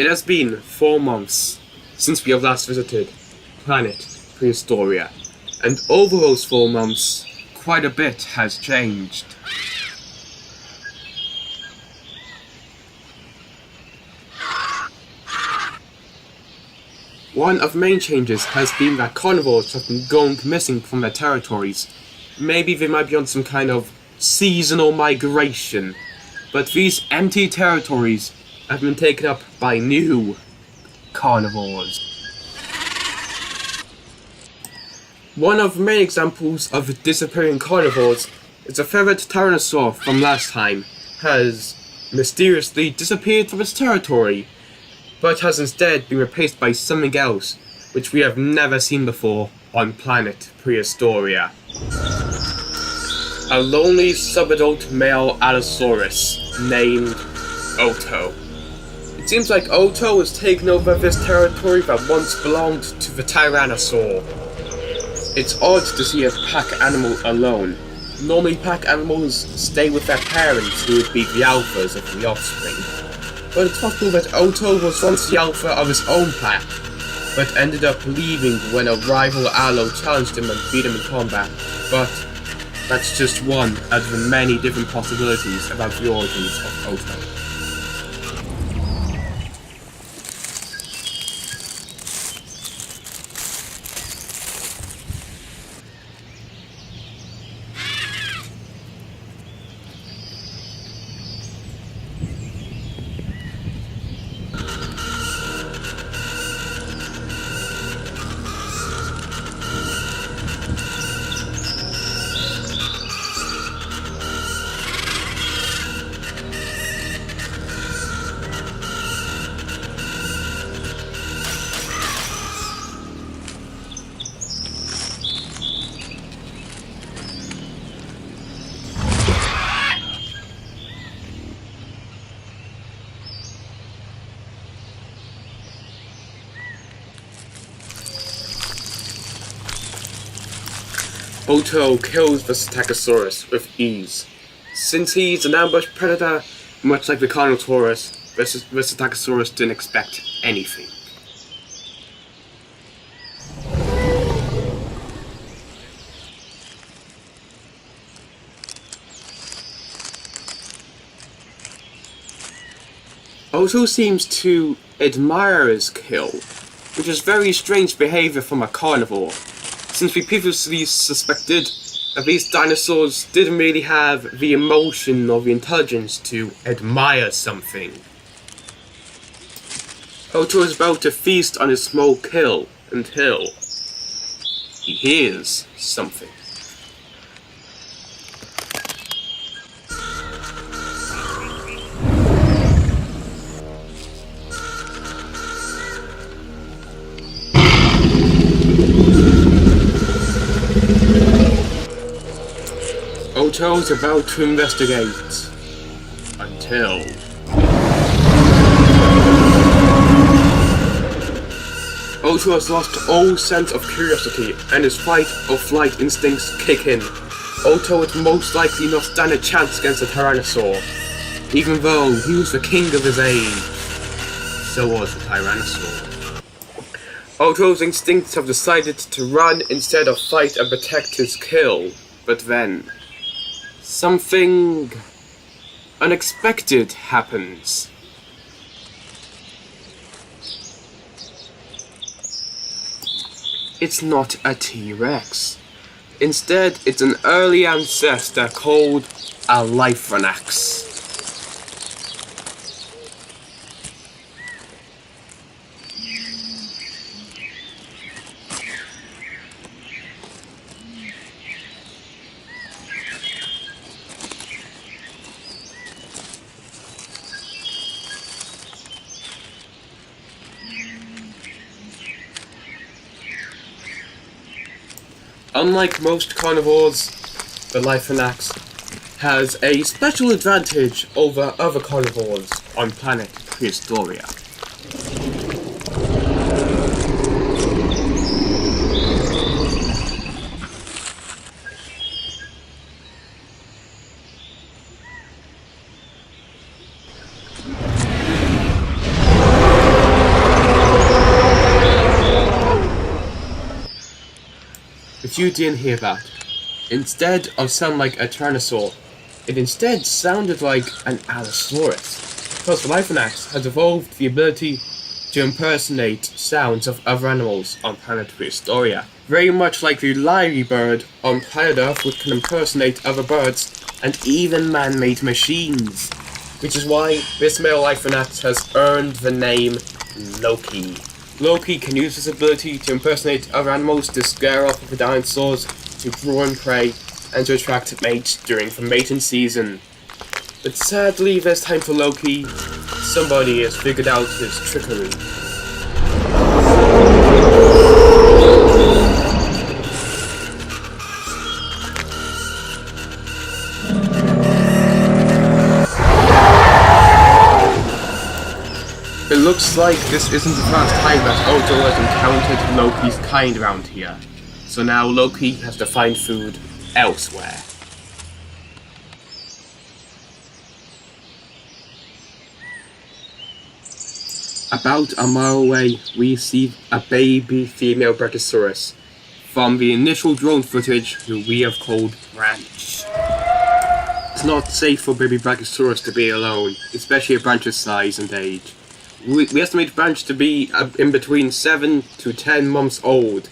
It has been 4 months since we have last visited planet Prehistoria, and over those 4 months, quite a bit has changed. One of the main changes has been that carnivores have been going missing from their territories. Maybe they might be on some kind of seasonal migration, but these empty territories have been taken up by new carnivores. One of the main examples of disappearing carnivores is a feathered tyrannosaur from last time has mysteriously disappeared from its territory, but has instead been replaced by something else which we have never seen before on planet Prehistoria. A lonely subadult male Allosaurus named Otto. It seems like Otto has taken over this territory that once belonged to the Tyrannosaur. It's odd to see a pack animal alone. Normally pack animals stay with their parents, who would be the alphas of the offspring. But it's possible that Otto was once the alpha of his own pack, but ended up leaving when a rival Allo challenged him and beat him in combat. But that's just one out of the many different possibilities about the origins of Otto. Otto kills the Stegosaurus with ease. Since he's an ambush predator, much like the Carnotaurus, the Stegosaurus didn't expect anything. Otto seems to admire his kill, which is very strange behavior from a carnivore, since we previously suspected that these dinosaurs didn't really have the emotion or the intelligence to admire something. Otto is about to feast on his small kill until he hears something. Otto's about to investigate until Otto has lost all sense of curiosity and his fight or flight instincts kick in. Otto would most likely not stand a chance against a Tyrannosaur, even though he was the king of his age. So was the Tyrannosaur. Otto's instincts have decided to run instead of fight and protect his kill, but then something unexpected happens. It's not a T-Rex. Instead, it's an early ancestor called a Liphanax. Unlike most carnivores, the Liphanax has a special advantage over other carnivores on planet Prehistoria. But you didn't hear that. Instead of sounding like a tyrannosaur, it instead sounded like an allosaurus. Because Lifonax has evolved the ability to impersonate sounds of other animals on planet Prehistoria. Very much like the lyre bird on planet Earth, which can impersonate other birds and even man-made machines. Which is why this male Lifonax has earned the name Loki. Loki can use this ability to impersonate other animals to scare off the dinosaurs, to draw in prey, and to attract mates during the mating season. But sadly, this time for Loki, somebody has figured out his trickery. It looks like this isn't the first time that Odo has encountered Loki's kind around here. So now Loki has to find food elsewhere. About a mile away, we see a baby female Brachiosaurus from the initial drone footage who we have called Branch. It's not safe for baby Brachiosaurus to be alone, especially at Branch's size and age. We estimate Branch to be in between 7 to 10 months old,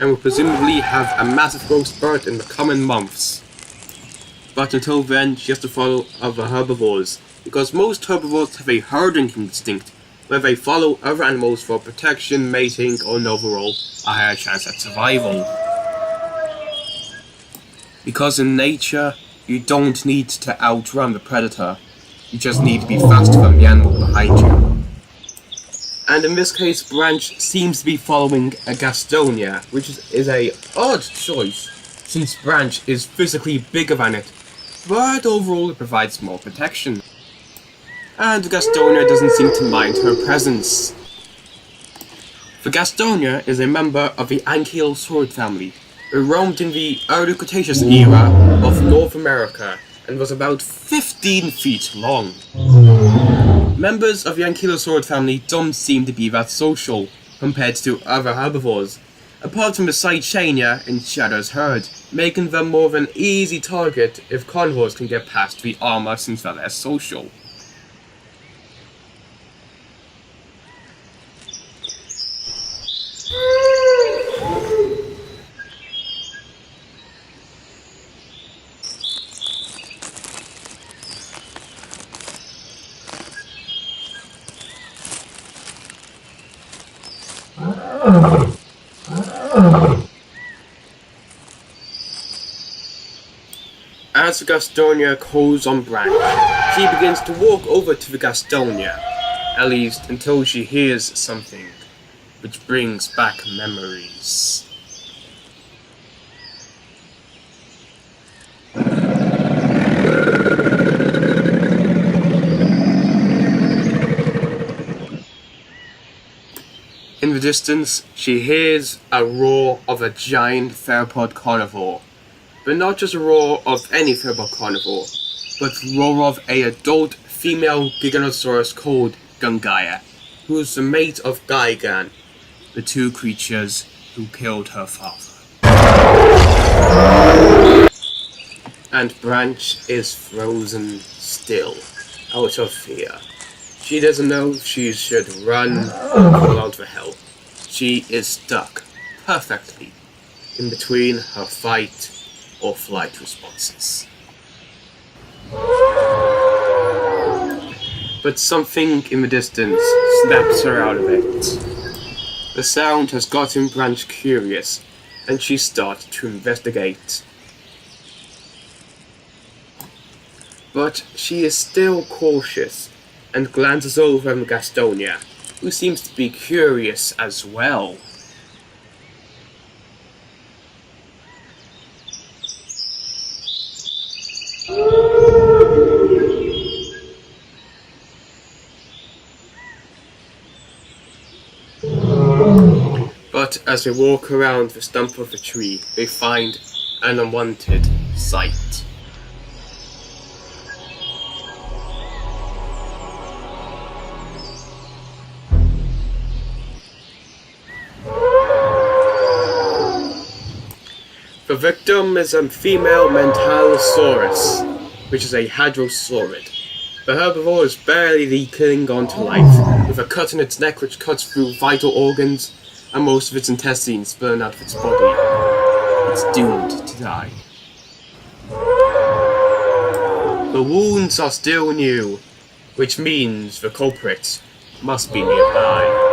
and will presumably have a massive growth spurt in the coming months. But until then, she has to follow other herbivores, because most herbivores have a herding instinct, where they follow other animals for protection, mating, or an overall a higher chance at survival. Because in nature, you don't need to outrun the predator, you just need to be faster than the animal behind you. And in this case, Branch seems to be following a Gastonia, which is a odd choice, since Branch is physically bigger than it, but overall it provides more protection. And the Gastonia doesn't seem to mind her presence. The Gastonia is a member of the Ankylosaurid family, who roamed in the early Cretaceous era of North America and was about 15 feet long. Members of the Ankylosaurid family don't seem to be that social compared to other herbivores, apart from the Cychania and Shadow's herd, making them more of an easy target if carnivores can get past the armor since they're less social. As the Gastonia calls on Branch, she begins to walk over to the Gastonia, at least until she hears something, which brings back memories. In the distance, she hears a roar of a giant theropod carnivore. But not just a roar of any theropod carnivore, but the roar of an adult female Giganosaurus called Gungaea, who is the mate of Gigan, the two creatures who killed her father. And Branch is frozen still, out of fear. She doesn't know if she should run or call out for help. She is stuck perfectly in between her fight or flight responses. But something in the distance snaps her out of it. The sound has gotten Branch curious, and she starts to investigate. But she is still cautious, and glances over at Gastonia, who seems to be curious as well. But as they walk around the stump of a tree, they find an unwanted sight. The victim is a female Mentalosaurus, which is a hadrosaurid. The herbivore is barely clinging on to life, with a cut in its neck which cuts through vital organs, and most of its intestines spilling out of its body. It's doomed to die. The wounds are still new, which means the culprit must be nearby.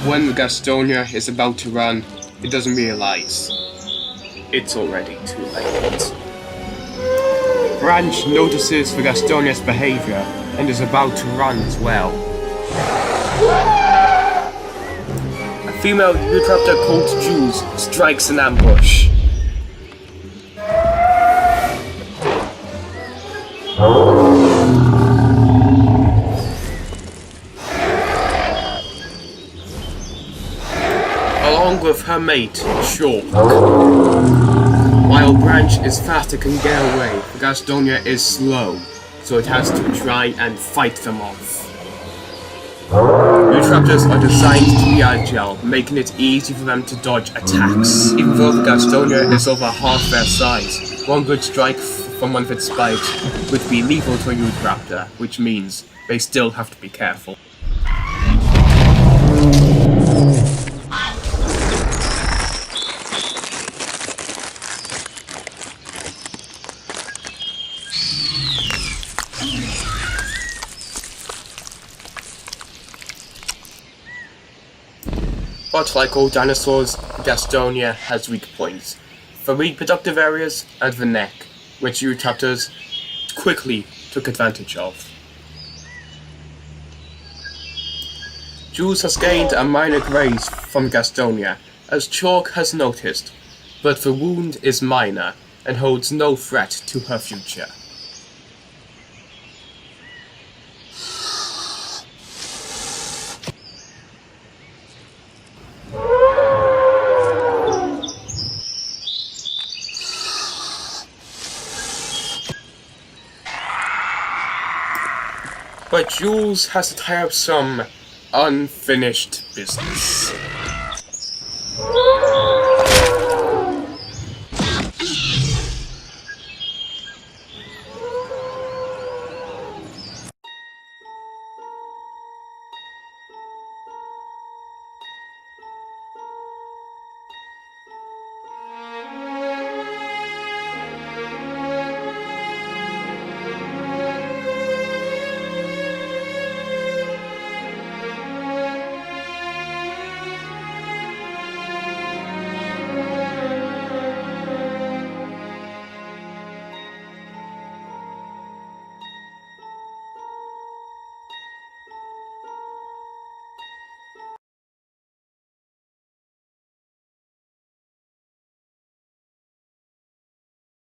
When Gastonia is about to run, it doesn't realize it's already too late. Branch notices the Gastonia's behavior and is about to run as well. A female Eutraptor called Jules strikes an ambush. Along with her mate, Shulk. While Branch is fast and can get away, Gastonia is slow, so it has to try and fight them off. Eutraptors are designed to be agile, making it easy for them to dodge attacks. Even though the Gastonia is over half their size, one good strike from one of its spikes would be lethal to a Eutraptor, which means they still have to be careful. But like all dinosaurs, Gastonia has weak points. The reproductive areas and the neck, which Eutraptors quickly took advantage of. Jules has gained a minor graze from Gastonia, as Chalk has noticed, but the wound is minor and holds no threat to her future. But Jules has to tie up some unfinished business.